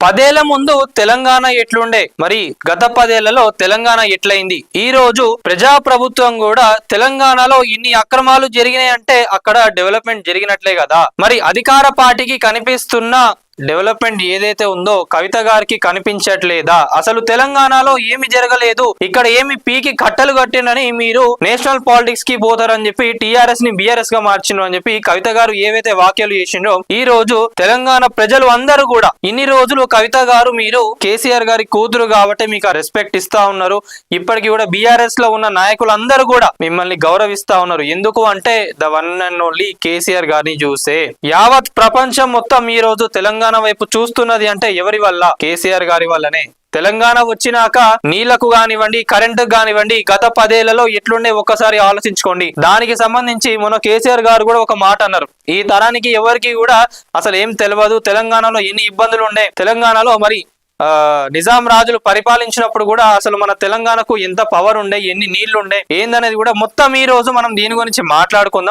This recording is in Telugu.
10 ఏళ్ల ముందు తెలంగాణ ఎట్లుండే, మరి గత 10 ఏళ్లలో తెలంగాణ ఎట్లయింది? ఈ రోజు ప్రజాప్రభుత్వం కూడా తెలంగాణలో ఇన్ని అక్రమాలు జరిగినాయి అంటే అక్కడ డెవలప్మెంట్ జరిగినట్లే కదా. మరి అధికార పార్టీకి కనిపిస్తున్న డెవలప్మెంట్ ఏదైతే ఉందో కవిత గారికి కనిపించట్లేదా? అసలు తెలంగాణలో ఏమి జరగలేదు, ఇక్కడ ఏమి పీకి కట్టలు కట్టినని మీరు నేషనల్ పాలిటిక్స్ కి పోతారని చెప్పి టీఆర్ఎస్ ని బీఆర్ఎస్ గా మార్చిండ్రు అని చెప్పి కవిత గారు ఏవైతే వ్యాఖ్యలు చేసిండ్రో ఈ రోజు తెలంగాణ ప్రజలు అందరూ కూడా ఇన్ని రోజులు కవిత గారు మీరు కేసీఆర్ గారి కూతురు కాబట్టి మీకు ఆ రెస్పెక్ట్ ఇస్తా ఉన్నారు. ఇప్పటికి కూడా బీఆర్ఎస్ లో ఉన్న నాయకులందరూ కూడా మిమ్మల్ని గౌరవిస్తా ఉన్నారు. ఎందుకు అంటే the one and only KCR గారిని చూసే యావత్ ప్రపంచం మొత్తం ఈ రోజు తెలంగాణ వైపు చూస్తున్నది అంటే ఎవరి వల్ల? కేసీఆర్ గారి వల్లనే. తెలంగాణ వచ్చినాక నీళ్లకు కానివ్వండి, కరెంటు కానివ్వండి, గత 10 ఏళ్లలో ఎట్లుండే ఒక్కసారి ఆలోచించుకోండి. దానికి సంబంధించి మొన్న కేసీఆర్ గారు కూడా ఒక మాట అన్నారు, ఈ తరానికి ఎవరికి కూడా అసలు ఏం తెలియదు, తెలంగాణలో ఎన్ని ఇబ్బందులు ఉండే, తెలంగాణలో మరి నిజాం రాజులు పరిపాలించినప్పుడు కూడా అసలు మన తెలంగాణకు ఎంత పవర్ ఉండే, ఎన్ని నీళ్లు ఉండే ఏందనేది కూడా మొత్తం ఈ రోజు మనం దీని గురించి మాట్లాడుకుందాం.